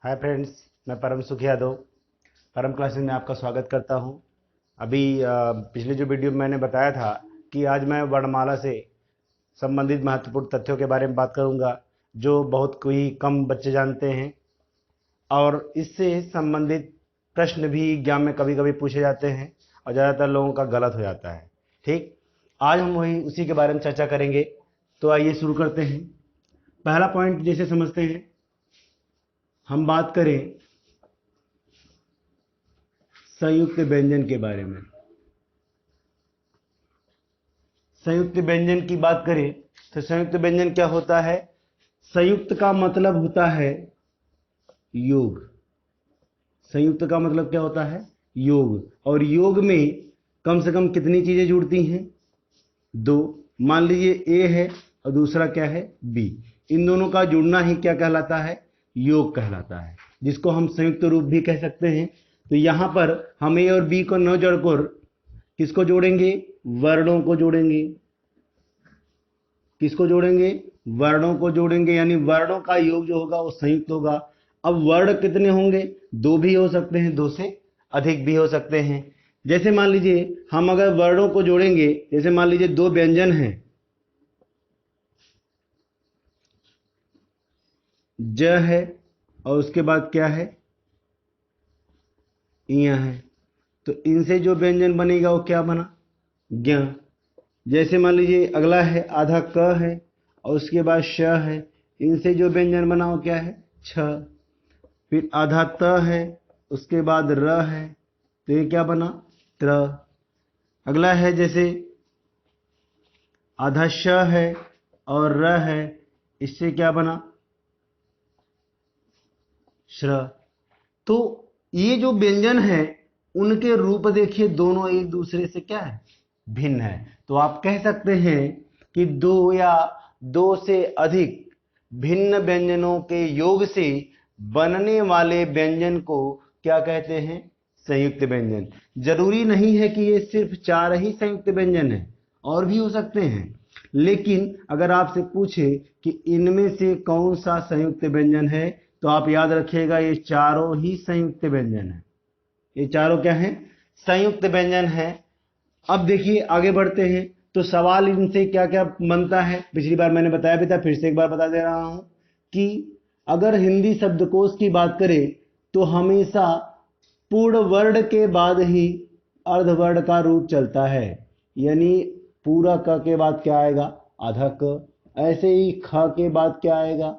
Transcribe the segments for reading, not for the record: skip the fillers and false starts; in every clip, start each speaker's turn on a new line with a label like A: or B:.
A: Hi friends, मैं परम सुख यादव परम क्लासेस में आपका स्वागत करता हूं। अभी पिछले जो वीडियो में मैंने बताया था कि आज मैं वर्णमाला से संबंधित महत्वपूर्ण तथ्यों के बारे में बात करूंगा, जो बहुत कोई कम बच्चे जानते हैं और इससे संबंधित प्रश्न भी एग्जाम में कभी कभी पूछे जाते हैं और ज़्यादातर लोगों का गलत हो जाता है। ठीक, आज हम वही उसी के बारे में चर्चा करेंगे। तो आइए शुरू करते हैं। पहला पॉइंट जैसे समझते हैं, हम बात करें संयुक्त व्यंजन के बारे में। संयुक्त व्यंजन की बात करें तो संयुक्त व्यंजन क्या होता है? संयुक्त का मतलब होता है योग। संयुक्त का मतलब क्या होता है? योग। और योग में कम से कम कितनी चीजें जुड़ती हैं? दो। मान लीजिए ए है और दूसरा क्या है? बी। इन दोनों का जुड़ना ही क्या कहलाता है? योग कहलाता है, जिसको हम संयुक्त रूप भी कह सकते हैं। तो यहां पर हम ए और बी को न जोड़कर किसको जोड़ेंगे? वर्णों को जोड़ेंगे। किसको जोड़ेंगे? वर्णों को जोड़ेंगे, यानी वर्णों का योग जो होगा वो संयुक्त होगा। अब वर्ण कितने होंगे? दो भी हो सकते हैं, दो से अधिक भी हो सकते हैं। जैसे मान लीजिए हम अगर वर्णों को जोड़ेंगे, जैसे मान लीजिए दो व्यंजन हैं, ज है और उसके बाद क्या है? इया है। तो इनसे जो व्यंजन बनेगा वो क्या बना? ज्ञ। जैसे मान लीजिए अगला है आधा क है और उसके बाद श है, इनसे जो व्यंजन बना वो क्या है? छ। फिर आधा त है, उसके बाद र है, तो ये क्या बना? त्र। अगला है जैसे आधा श है और र है, इससे क्या बना? श्र। तो ये जो व्यंजन है उनके रूप देखिए, दोनों एक दूसरे से क्या है? भिन्न है। तो आप कह सकते हैं कि दो या दो से अधिक भिन्न व्यंजनों के योग से बनने वाले व्यंजन को क्या कहते हैं? संयुक्त व्यंजन। जरूरी नहीं है कि ये सिर्फ चार ही संयुक्त व्यंजन है, और भी हो सकते हैं। लेकिन अगर आपसे पूछे कि इनमें से कौन सा संयुक्त व्यंजन है, तो आप याद रखिएगा ये चारों ही संयुक्त व्यंजन है। ये चारों क्या है? संयुक्त व्यंजन है। अब देखिए आगे बढ़ते हैं। तो सवाल इनसे क्या क्या बनता है, पिछली बार मैंने बताया भी था, फिर से एक बार बता दे रहा हूं कि अगर हिंदी शब्दकोश की बात करें तो हमेशा पूर्ण वर्ण के बाद ही अर्धवर्ण का रूप चलता है। यानी पूरा क के बाद क्या आएगा? आधा क। ऐसे ही ख के बाद क्या आएगा?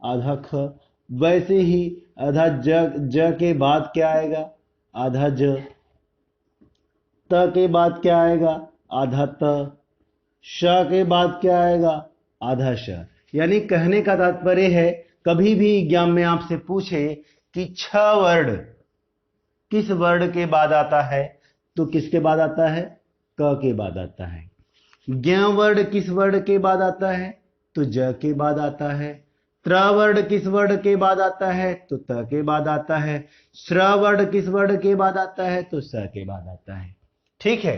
A: आधा ख। वैसे ही आधा ज के बाद क्या आएगा? आधा ज। त के बाद क्या आएगा? आधा त। श के बाद क्या आएगा? आधा श। यानी कहने का तात्पर्य है, कभी भी एग्जाम में आपसे पूछे कि छ वर्ण किस वर्ण के बाद आता है, तो किसके बाद आता है? क के बाद आता है। ज्ञ वर्ण किस वर्ण के बाद आता है? तो ज के बाद आता है। त्र वर्ण किस वर्ण के बाद आता है? तो त के बाद आता है। श्र वर्ण किस वर्ण के बाद आता है? तो स के बाद आता है। ठीक है।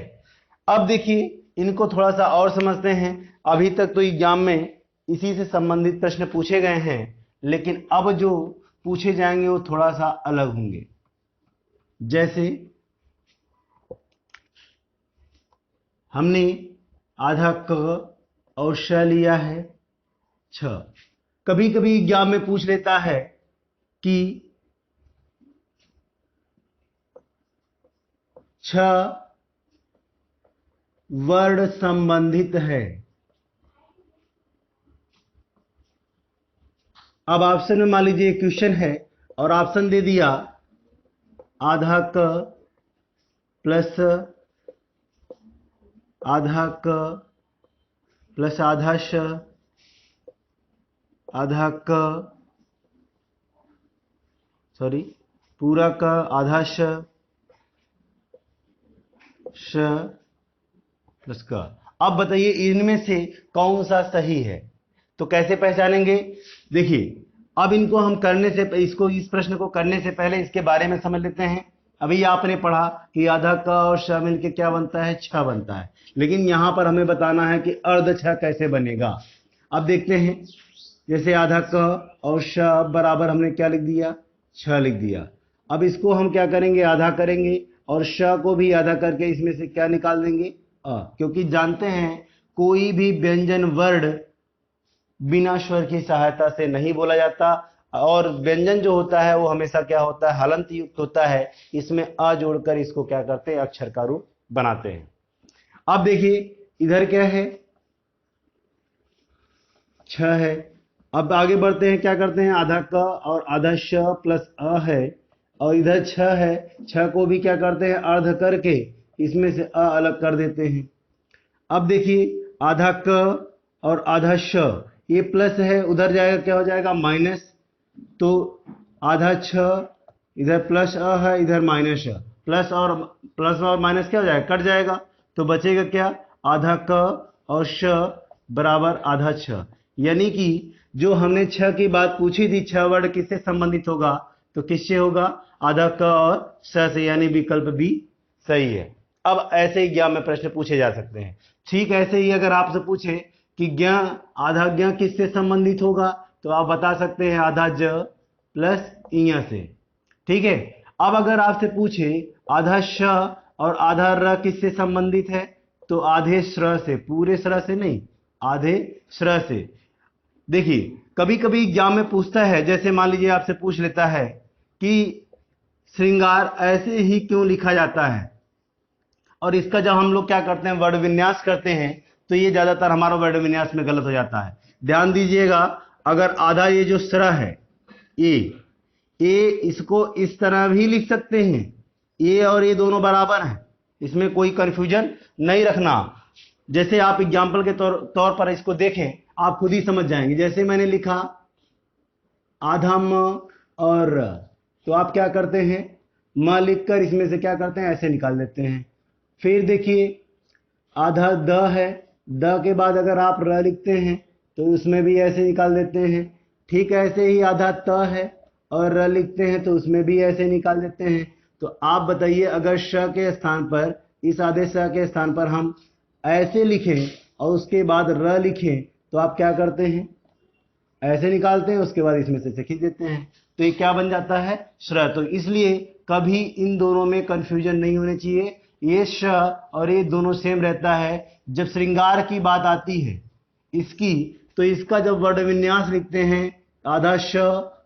A: अब देखिए इनको थोड़ा सा और समझते हैं। अभी तक तो एग्जाम में इसी से संबंधित प्रश्न पूछे गए हैं, लेकिन अब जो पूछे जाएंगे वो थोड़ा सा अलग होंगे। जैसे हमने आधा क और श लिया है छ। कभी कभी एग्जाम में पूछ लेता है कि छ वर्ण संबंधित है। अब ऑप्शन में मान लीजिए क्वेश्चन है और ऑप्शन दे दिया आधा क प्लस आधा क प्लस आधा श, आधा क सॉरी पूरा क आधा श, श प्लस क। अब बताइए इनमें से कौन सा सही है? तो कैसे पहचानेंगे? देखिए अब इनको हम करने से इसको इस प्रश्न को करने से पहले इसके बारे में समझ लेते हैं। अभी आपने पढ़ा कि आधा क और श मिलके क्या बनता है? छ बनता है। लेकिन यहां पर हमें बताना है कि अर्ध छ कैसे बनेगा। अब देखते हैं। जैसे आधा क और श बराबर हमने क्या लिख दिया? छ लिख दिया। अब इसको हम क्या करेंगे, आधा करेंगे और श को भी आधा करके इसमें से क्या निकाल देंगे, अ, क्योंकि जानते हैं कोई भी व्यंजन वर्ण बिना स्वर की सहायता से नहीं बोला जाता, और व्यंजन जो होता है वो हमेशा क्या होता है, हलंत युक्त होता है। इसमें अ जोड़कर इसको क्या करते हैं, अक्षर का रूप बनाते हैं। अब देखिए इधर क्या है, छ है। अब आगे बढ़ते हैं, क्या करते हैं, आधा क और आधा श प्लस अ है, और इधर छ है, छ को भी क्या करते हैं, अर्ध करके इसमें से अ अलग कर देते हैं। अब देखिए आधा क और आधा श, ये प्लस है, उधर जाएगा क्या हो जाएगा, माइनस। तो आधा छ, इधर प्लस अ है, इधर माइनस अ, प्लस और माइनस क्या हो जाएगा, कट जाएगा। तो बचेगा क्या, आधा क और श बराबर आधा छ। यानी कि जो हमने छ की बात पूछी थी, छ वर्ण किससे संबंधित होगा, तो किससे होगा, आधा क और श से, यानी विकल्प बी सही है। अब ऐसे ही ज्ञा में प्रश्न पूछे जा सकते हैं। ठीक ऐसे ही अगर आपसे पूछे कि ज्ञ, आधा ज्ञ किससे संबंधित होगा, तो आप बता सकते हैं आधा ज प्लस इया से। ठीक है। अब अगर आपसे पूछे आधा श और आधा र किससे संबंधित है, तो आधे श्र से, पूरे श्र से नहीं, आधे श्र से। देखिए कभी कभी एग्जाम में पूछता है, जैसे मान लीजिए आपसे पूछ लेता है कि श्रृंगार ऐसे ही क्यों लिखा जाता है, और इसका जब हम लोग क्या करते हैं, वर्ण विन्यास करते हैं, तो ये ज्यादातर हमारा वर्ण विन्यास में गलत हो जाता है। ध्यान दीजिएगा, अगर आधा ये जो स्र है ए इसको इस तरह भी लिख सकते हैं, ए और ये दोनों बराबर हैं, इसमें कोई कंफ्यूजन नहीं रखना। जैसे आप एग्जाम्पल के तौर पर इसको देखें, आप खुद ही समझ जाएंगे। जैसे मैंने लिखा आधा म और र, तो आप क्या करते हैं, म लिखकर इसमें से क्या करते हैं, ऐसे निकाल देते हैं। फिर देखिए आधा द है, द के बाद अगर आप र लिखते हैं तो उसमें भी ऐसे निकाल देते हैं। ठीक ऐसे ही आधा त है और र लिखते हैं तो उसमें भी ऐसे निकाल देते हैं। तो आप बताइए, अगर श के स्थान पर, इस आधे श के स्थान पर हम ऐसे लिखें और उसके बाद र लिखें, तो आप क्या करते हैं, ऐसे निकालते हैं, उसके बाद इसमें से खींच देते हैं, तो ये क्या बन जाता है, श्र। तो इसलिए कभी इन दोनों में कंफ्यूजन नहीं होनी चाहिए, ये श और ये दोनों सेम रहता है। जब श्रृंगार की बात आती है इसकी, तो इसका जब वर्ण विन्यास लिखते हैं, आधा श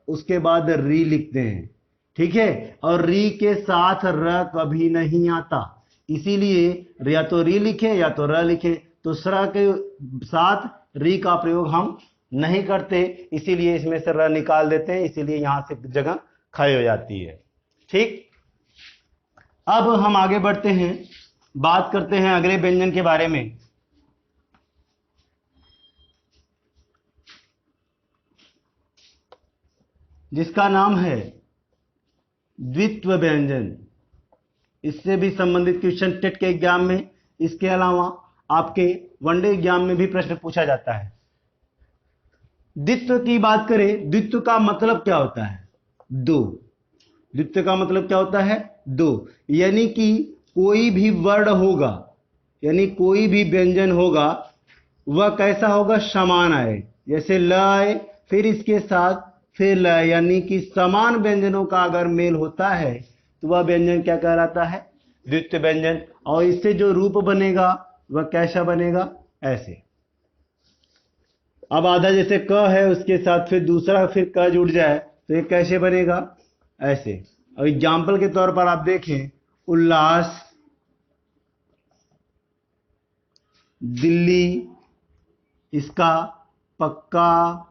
A: उसके बाद री लिखते हैं। ठीक है, और री के साथ र कभी नहीं आता, इसीलिए या तो री लिखें या तो र लिखें, तो स्र के साथ री का प्रयोग हम नहीं करते, इसीलिए इसमें से र निकाल देते हैं, इसीलिए यहां से जगह खाली हो जाती है। ठीक, अब हम आगे बढ़ते हैं, बात करते हैं अगले व्यंजन के बारे में। जिसका नाम है द्वित्व व्यंजन। इससे भी संबंधित क्वेश्चन टेट के एग्जाम में, इसके अलावा आपके वनडे एग्जाम में भी प्रश्न पूछा जाता है। द्वित्व की बात करें, द्वित्व का मतलब क्या होता है, दो। द्वित्व का मतलब क्या होता है, दो। यानी कि कोई भी वर्ण होगा, यानी कोई भी व्यंजन होगा, वह कैसा होगा, समान आए। जैसे ल आए, फिर इसके साथ फिर ल, यानी कि समान व्यंजनों का अगर मेल होता है तो वह व्यंजन क्या कहलाता है, द्वित्व व्यंजन। और इससे जो रूप बनेगा वह कैसा बनेगा, ऐसे। अब आधा जैसे क है, उसके साथ फिर दूसरा फिर क जुड़ जाए, तो ये कैसे बनेगा, ऐसे। और एग्जाम्पल के तौर पर आप देखें, उल्लास, दिल्ली, इसका पक्का,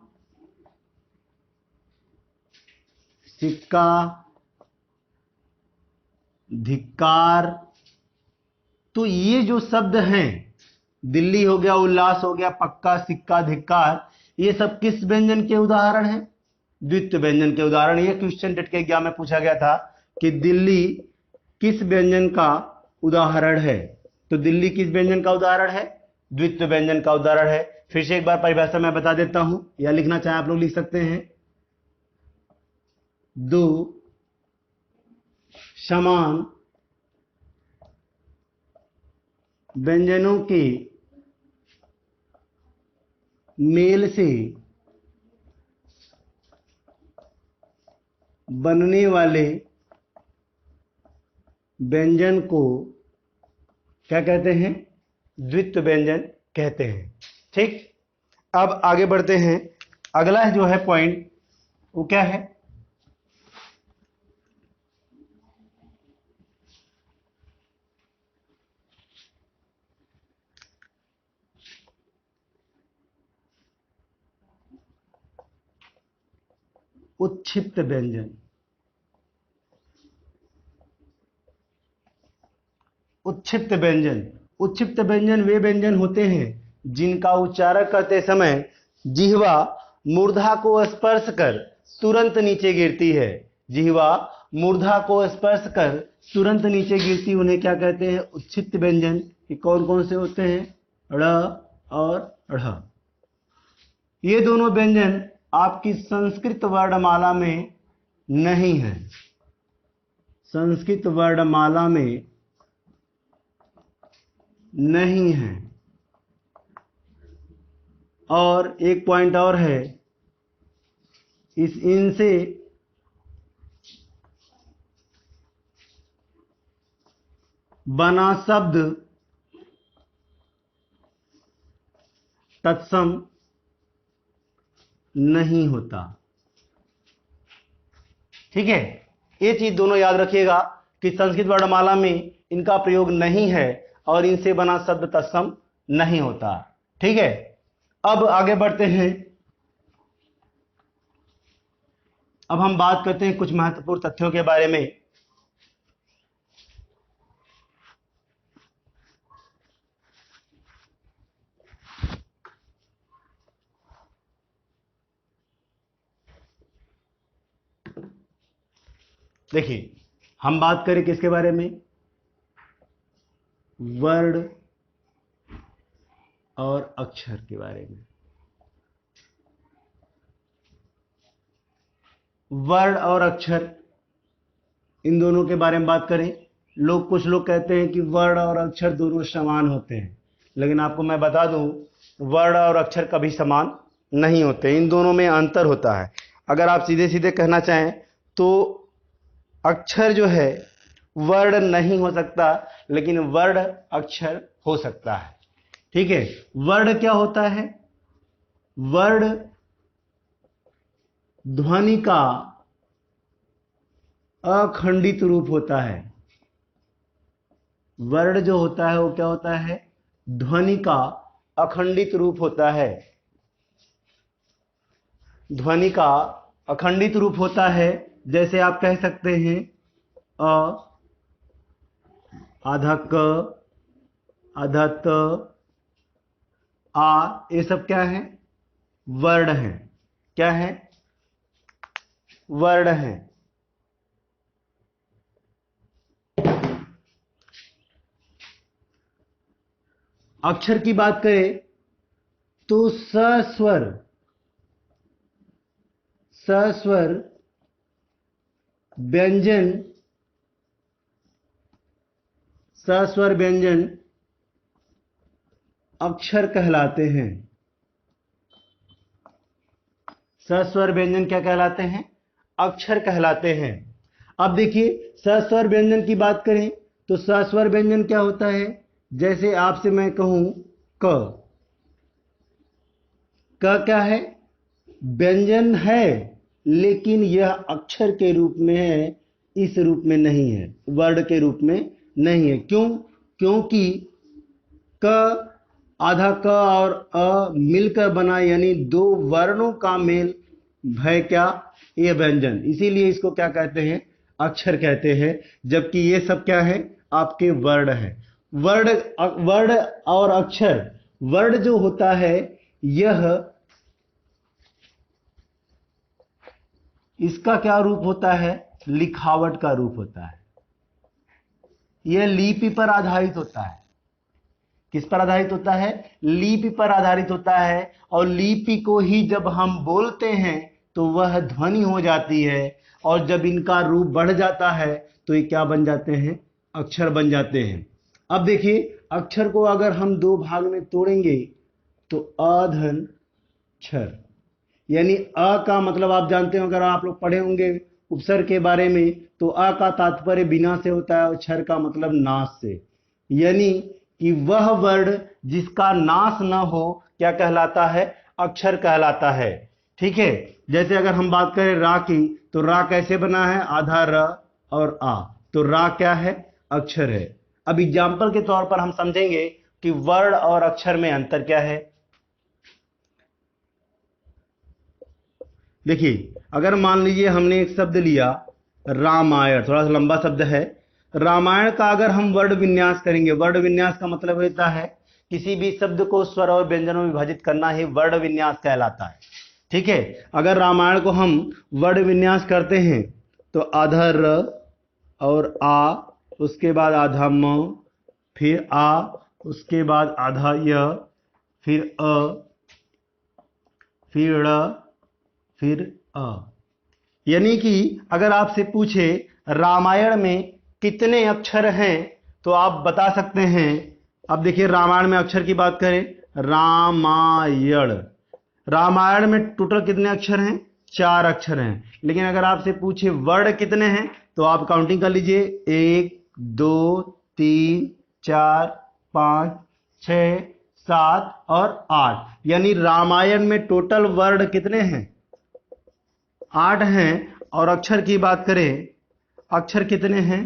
A: सिक्का, धिक्कार। तो ये जो शब्द हैं, दिल्ली हो गया, उल्लास हो गया, पक्का, सिक्का, धिक्कार, ये सब किस व्यंजन के उदाहरण हैं, द्वित्व व्यंजन के उदाहरण। ये क्वेश्चन टेट के एग्जाम में पूछा गया था कि दिल्ली किस व्यंजन का उदाहरण है, तो दिल्ली किस व्यंजन का उदाहरण है, द्वित्व व्यंजन का उदाहरण है। फिर से एक बार परिभाषा मैं बता देता हूं, या लिखना चाहे आप लोग लिख सकते हैं। दो समान व्यंजनों के मेल से बनने वाले व्यंजन को क्या कहते हैं? द्वित्व व्यंजन कहते हैं। ठीक, अब आगे बढ़ते हैं। अगला जो है पॉइंट वो क्या है? उत्क्षिप्त व्यंजन। उत्क्षिप्त व्यंजन, उत्क्षिप्त व्यंजन वे व्यंजन होते हैं जिनका उच्चारण करते समय जिह्वा मूर्धा को स्पर्श कर तुरंत नीचे गिरती है। जिह्वा मूर्धा को स्पर्श कर तुरंत नीचे गिरती, उन्हें क्या कहते हैं? उत्क्षिप्त व्यंजन। ये कौन कौन से होते हैं? ड़ और ढ़। ये दोनों व्यंजन आपकी संस्कृत वर्णमाला में नहीं है। संस्कृत वर्णमाला में नहीं है। और एक पॉइंट और है, इनसे बना शब्द तत्सम नहीं होता। ठीक है, ये चीज दोनों याद रखिएगा कि संस्कृत वर्णमाला में इनका प्रयोग नहीं है और इनसे बना शब्द तत्सम नहीं होता। ठीक है, अब आगे बढ़ते हैं। अब हम बात करते हैं कुछ महत्वपूर्ण तथ्यों के बारे में। देखिए, हम बात करें किसके बारे में? वर्ण और अक्षर के बारे में। वर्ण और अक्षर, इन दोनों के बारे में बात करें। कुछ लोग कहते हैं कि वर्ण और अक्षर दोनों समान होते हैं, लेकिन आपको मैं बता दूं, वर्ण और अक्षर कभी समान नहीं होते, इन दोनों में अंतर होता है। अगर आप सीधे सीधे कहना चाहें तो अक्षर जो है वर्ण नहीं हो सकता, लेकिन वर्ण अक्षर हो सकता है। ठीक है, वर्ण क्या होता है? वर्ण ध्वनि का अखंडित रूप होता है। वर्ण जो होता है वो क्या होता है? ध्वनि का अखंडित रूप होता है। ध्वनि का अखंडित रूप होता है। जैसे आप कह सकते हैं अ, आधा क, आधा त, आ, ये सब क्या है? वर्ण है। क्या है? वर्ण है। अक्षर की बात करें तो सस्वर व्यंजन, सस्वर व्यंजन अक्षर कहलाते हैं। सस्वर व्यंजन क्या कहलाते हैं? अक्षर कहलाते हैं। अब देखिए, सस्वर व्यंजन की बात करें तो सस्वर व्यंजन क्या होता है? जैसे आपसे मैं कहूं क, क्या है? व्यंजन है, लेकिन यह अक्षर के रूप में है, इस रूप में नहीं है, वर्ण के रूप में नहीं है। क्यों? क्योंकि क, आधा क और अ मिलकर बना, यानी दो वर्णों का मेल है क्या? ये व्यंजन। इसीलिए इसको क्या कहते हैं? अक्षर कहते हैं। जबकि ये सब क्या है? आपके वर्ण है। वर्ण और अक्षर, वर्ण जो होता है यह, इसका क्या रूप होता है? लिखावट का रूप होता है। यह लिपि पर आधारित होता है। किस पर आधारित होता है? लिपि पर आधारित होता है। और लिपि को ही जब हम बोलते हैं तो वह ध्वनि हो जाती है, और जब इनका रूप बढ़ जाता है तो ये क्या बन जाते हैं? अक्षर बन जाते हैं। अब देखिए, अक्षर को अगर हम दो भाग में तोड़ेंगे तो अधन क्षर, यानी अ का मतलब आप जानते हो, अगर आप लोग पढ़े होंगे उपसर्ग के बारे में, तो अ का तात्पर्य बिना से होता है और क्षर का मतलब नाश से, यानी कि वह वर्ण जिसका नाश न हो क्या कहलाता है? अक्षर कहलाता है। ठीक है, जैसे अगर हम बात करें रा की, तो रा कैसे बना है? आधा र और आ, तो रा क्या है? अक्षर है। अब एग्जाम्पल के तौर पर हम समझेंगे कि वर्ण और अक्षर में अंतर क्या है। देखिए, अगर मान लीजिए हमने एक शब्द लिया रामायण, थोड़ा सा लंबा शब्द है। रामायण का अगर हम वर्ण विन्यास करेंगे, वर्ण विन्यास का मतलब होता है किसी भी शब्द को स्वर और व्यंजनों में विभाजित करना ही वर्ण विन्यास कहलाता है। ठीक है, अगर रामायण को हम वर्ण विन्यास करते हैं तो आधा र और आ, उसके बाद आधा म, फिर आ, उसके बाद आधा य, फिर अ, फिर ड़, फिर अ। यानी कि अगर आपसे पूछे रामायण में कितने अक्षर हैं तो आप बता सकते हैं। अब देखिए, रामायण में अक्षर की बात करें, रामायण, रामायण में टोटल कितने अक्षर हैं? 4 अक्षर हैं। लेकिन अगर आपसे पूछे वर्ण कितने हैं तो आप काउंटिंग कर लीजिए, 1 2 3 4 5 6 7 और 8, यानी रामायण में टोटल वर्ण कितने हैं? 8 हैं। और अक्षर की बात करें, अक्षर कितने हैं?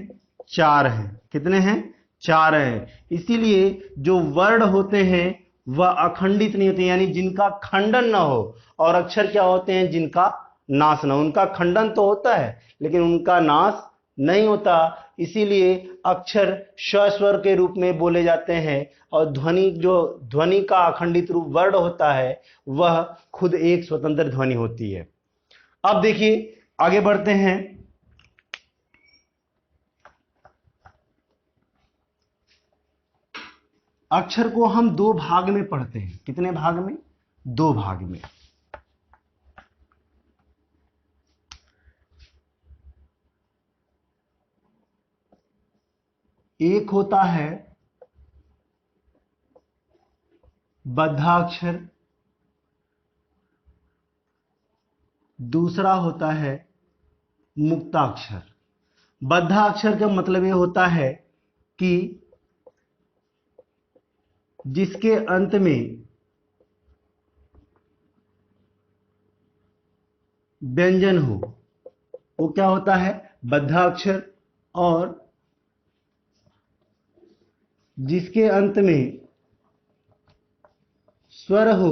A: 4 हैं। कितने हैं? 4 हैं। इसीलिए जो वर्ण होते हैं वह अखंडित नहीं होते, यानी जिनका खंडन ना हो। और अक्षर क्या होते हैं? जिनका नाश ना हो। उनका खंडन तो होता है लेकिन उनका नाश नहीं होता। इसीलिए अक्षर स्वस्वर के रूप में बोले जाते हैं और ध्वनि, जो ध्वनि का अखंडित रूप वर्ण होता है, वह खुद एक स्वतंत्र ध्वनि होती है। अब देखिए, आगे बढ़ते हैं। अक्षर को हम 2 भाग में पढ़ते हैं। कितने भाग में? 2 भाग में। एक होता है बद्धाक्षर, दूसरा होता है मुक्ताक्षर। बद्धाक्षर का मतलब यह होता है कि जिसके अंत में व्यंजन हो वो क्या होता है? बद्धाक्षर। और जिसके अंत में स्वर हो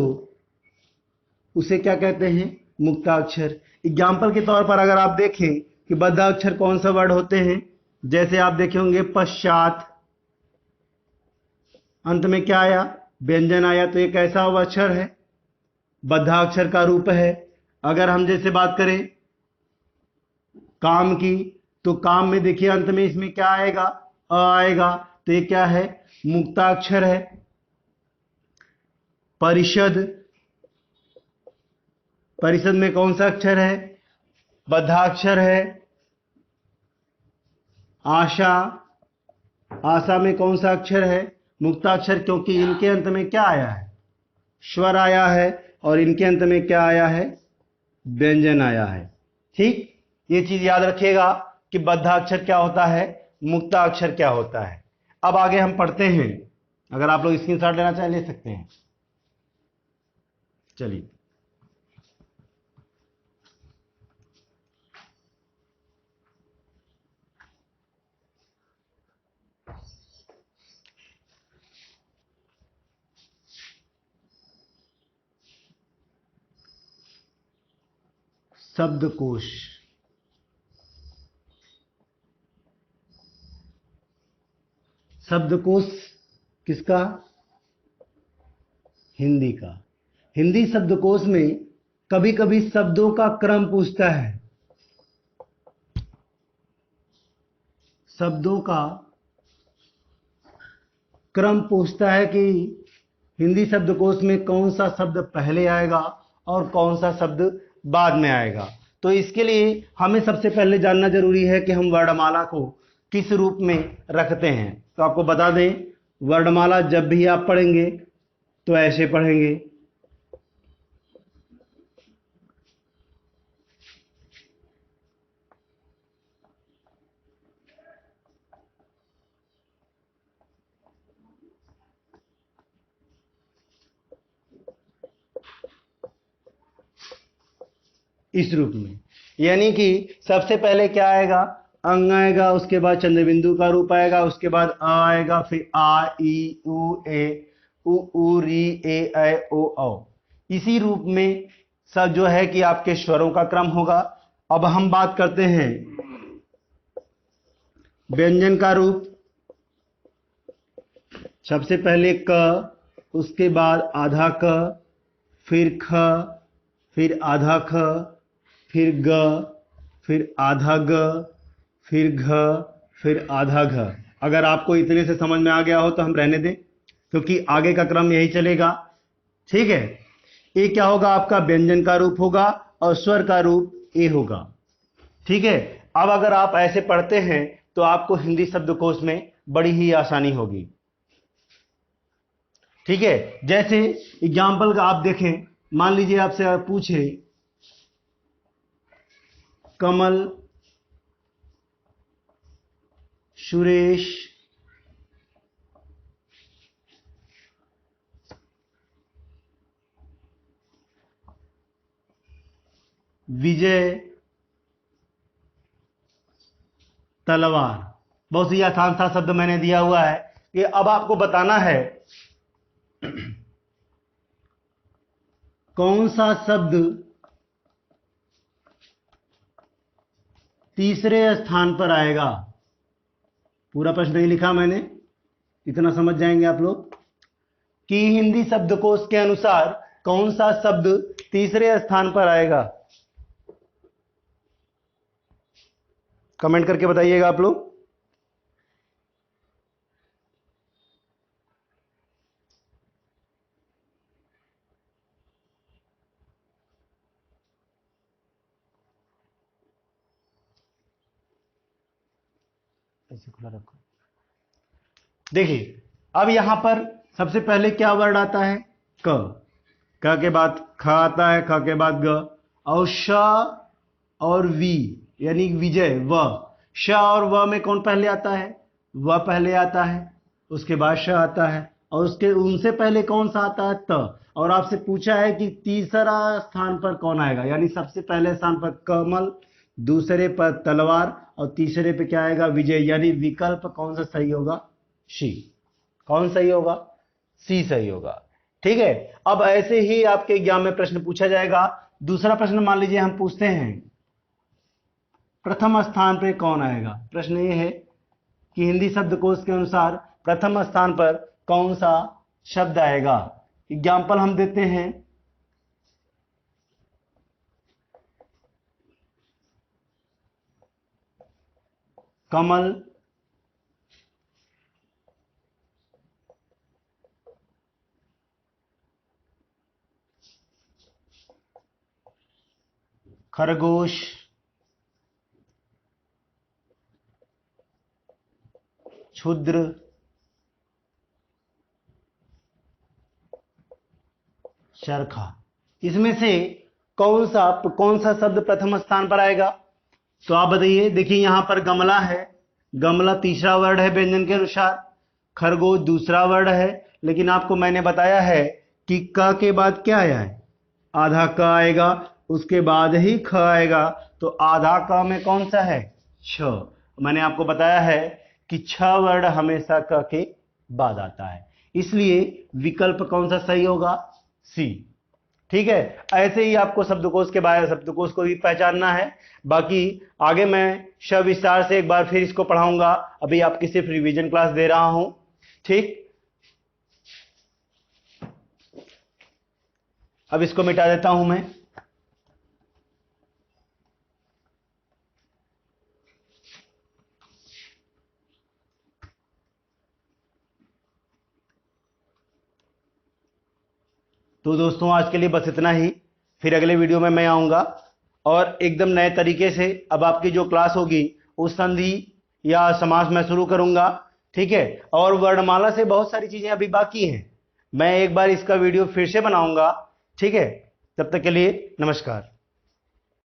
A: उसे क्या कहते हैं? मुक्ताक्षर। एग्जाम्पल के तौर पर अगर आप देखें कि बद्धाक्षर कौन सा वर्ड होते हैं, जैसे आप देखे होंगे पश्चात, अंत में क्या आया? व्यंजन आया, तो एक ऐसा अक्षर है, बद्धाक्षर का रूप है। अगर हम जैसे बात करें काम की, तो काम में देखिए अंत में इसमें क्या आएगा? अ आएगा, तो ये क्या है? मुक्ताक्षर है। परिषद, परिषद में कौन सा अक्षर है? बद्धाक्षर है। आशा, आशा में कौन सा अक्षर है? मुक्ताक्षर, क्योंकि इनके अंत में क्या आया है? स्वर आया है। और इनके अंत में क्या आया है? व्यंजन आया है। ठीक, ये चीज याद रखिएगा कि बद्धाक्षर क्या होता है, मुक्ताक्षर क्या होता है। अब आगे हम पढ़ते हैं। अगर आप लोग स्क्रीनशॉट लेना चाहें ले सकते हैं। चलिए, शब्दकोश। शब्दकोश किसका? हिंदी का। हिंदी शब्दकोश में कभी कभी शब्दों का क्रम पूछता है। शब्दों का क्रम पूछता है कि हिंदी शब्दकोश में कौन सा शब्द पहले आएगा और कौन सा शब्द बाद में आएगा। तो इसके लिए हमें सबसे पहले जानना जरूरी है कि हम वर्णमाला को किस रूप में रखते हैं। तो आपको बता दें, वर्णमाला जब भी आप पढ़ेंगे तो ऐसे पढ़ेंगे। इस रूप में। यानी कि सबसे पहले क्या आएगा, अंग आएगा, उसके बाद चंद्रबिंदु का रूप आएगा, उसके बाद अ आएगा, फिर आ ई उ ए उ री ए ऐ ओ औ। इसी रूप में सब जो है कि आपके स्वरों का क्रम होगा। अब हम बात करते हैं व्यंजन का रूप। सबसे पहले क, उसके बाद आधा क, फिर ख, फिर आधा ख, फिर ग, फिर आधा ग, फिर घ, फिर आधा घ। अगर आपको इतने से समझ में आ गया हो तो हम रहने दें, क्योंकि आगे का क्रम यही चलेगा। ठीक है, ये क्या होगा, आपका व्यंजन का रूप होगा और स्वर का रूप ए होगा। ठीक है, अब अगर आप ऐसे पढ़ते हैं तो आपको हिंदी शब्दकोश में बड़ी ही आसानी होगी। ठीक है, जैसे एग्जाम्पल का आप देखें, मान लीजिए आपसे पूछे कमल, सुरेश, विजय, तलवार। बहुत ही आसान सा शब्द मैंने दिया हुआ है कि अब आपको बताना है कौन सा शब्द तीसरे स्थान पर आएगा। पूरा प्रश्न नहीं लिखा मैंने, इतना समझ जाएंगे आप लोग कि हिंदी शब्दकोश के अनुसार कौन सा शब्द तीसरे स्थान पर आएगा। कमेंट करके बताइएगा आप लोग। ऐसे खुला रखो। देखिए, अब यहां पर सबसे पहले क्या वर्ड आता है, क के बाद ख आता है, ख के बाद ग, और श और वी यानी विजय, व। श और व में कौन पहले आता है, व पहले आता है, उसके बाद श आता है, और उसके उनसे पहले कौन सा आता है, त। और आपसे पूछा है कि तीसरा स्थान पर कौन आएगा, यानी सबसे पहले स्थान पर कमल, दूसरे पर तलवार, और तीसरे पे क्या आएगा, विजय। यानी विकल्प कौन सा सही होगा, सी। कौन सही होगा, सी सही होगा। ठीक है, अब ऐसे ही आपके एग्जाम में प्रश्न पूछा जाएगा। दूसरा प्रश्न मान लीजिए हम पूछते हैं प्रथम स्थान पर कौन आएगा। प्रश्न ये है कि हिंदी शब्दकोश के अनुसार प्रथम स्थान पर कौन सा शब्द आएगा। एग्जाम्पल हम देते हैं, कमल, खरगोश, क्षुद्र, चरखा। इसमें से कौन सा शब्द प्रथम स्थान पर आएगा, तो आप बताइए। देखिए यहां पर गमला है, गमला तीसरा वर्ड है व्यंजन के अनुसार, खरगोश दूसरा वर्ड है, लेकिन आपको मैंने बताया है कि क के बाद क्या आया है, आधा क आएगा, उसके बाद ही ख आएगा, तो आधा क में कौन सा है, छ। मैंने आपको बताया है कि छ वर्ड हमेशा क के बाद आता है, इसलिए विकल्प कौन सा सही होगा, सी। ठीक है, ऐसे ही आपको शब्दकोश के बारे शब्दकोश को भी पहचानना है। बाकी आगे मैं सविस्तार से एक बार फिर इसको पढ़ाऊंगा, अभी आपकी सिर्फ रिवीजन क्लास दे रहा हूं। ठीक, अब इसको मिटा देता हूं मैं। तो दोस्तों आज के लिए बस इतना ही, फिर अगले वीडियो में मैं आऊंगा और एकदम नए तरीके से अब आपकी जो क्लास होगी उस संधि या समास मैं शुरू करूंगा। ठीक है, और वर्णमाला से बहुत सारी चीजें अभी बाकी हैं, मैं एक बार इसका वीडियो फिर से बनाऊंगा। ठीक है, तब तक के लिए नमस्कार।